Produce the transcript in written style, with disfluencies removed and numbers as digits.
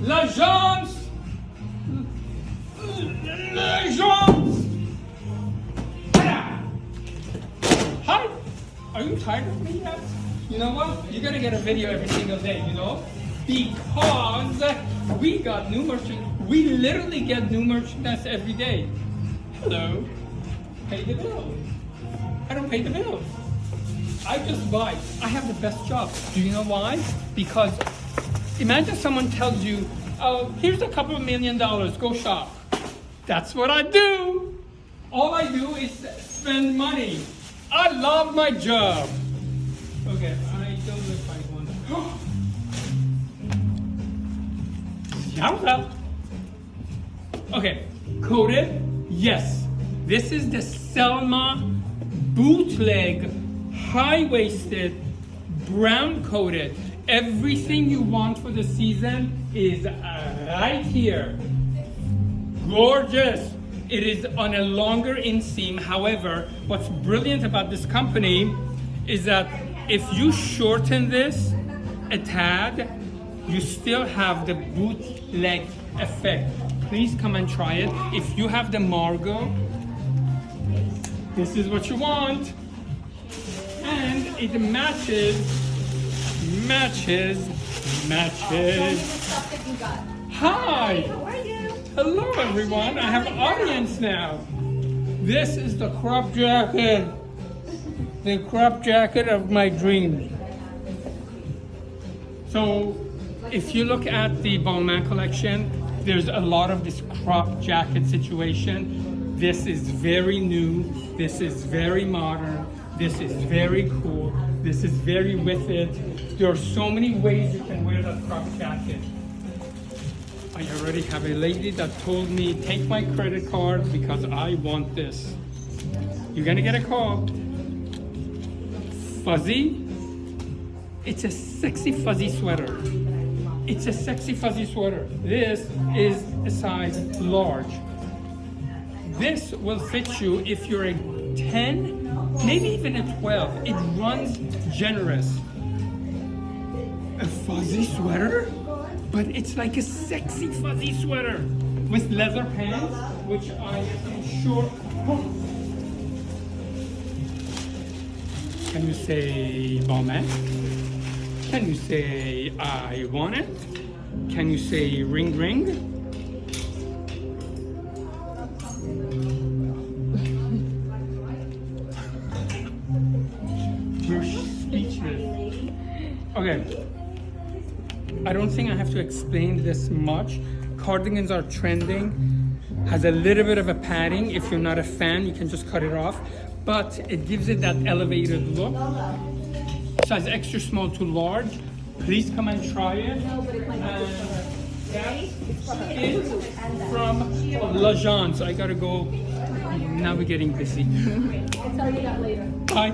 L'agence! L'agence! Hi! Are you tired of me yet? You know what? You're gonna get a video every single day, you know? Because we got new merchandise. We literally get new merchandise every day. Hello. Pay the bill. I don't pay the bills. I just buy. I have the best job. Do you know why? Because imagine someone tells you, oh, here's a couple of $1 million, go shop. That's what I do. All I do is spend money. I love my job. Okay, I don't look like one. Shout out. Okay, coated, yes. This is the Selma bootleg, high-waisted, brown coated. Everything you want for the season is right here. Gorgeous. It is on a longer inseam. However, what's brilliant about this company is that if you shorten this a tad, you still have the bootleg effect. Please come and try it. If you have the Margot, this is what you want. And it matches. Hi! How are you? Hello everyone, I have an audience now. This is the crop jacket. The crop jacket of my dreams. So, if you look at the Balmain collection, there's a lot of this crop jacket situation. This is very new. This is very modern. This is very cool. This is very with it. There are so many ways you can wear that crop jacket. I already have a lady that told me, take my credit card because I want this. You're gonna get a call. Fuzzy. It's a sexy fuzzy sweater. It's a sexy fuzzy sweater. This is a size large. This will fit you if you're a 10, maybe even a 12. It runs generous. A fuzzy sweater? But it's like a sexy fuzzy sweater with leather pants, which I am sure. Can you say Balmain? Can you say I want it? Can you say ring ring? You're speechless. Okay. I don't think I have to explain this much. Cardigans are trending. Has a little bit of a padding. If you're not a fan, you can just cut it off. But it gives it that elevated look. Size extra small to large. Please come and try it. And that is from L'Agence. I gotta go. Now we're getting busy. I'll tell you that later. Bye.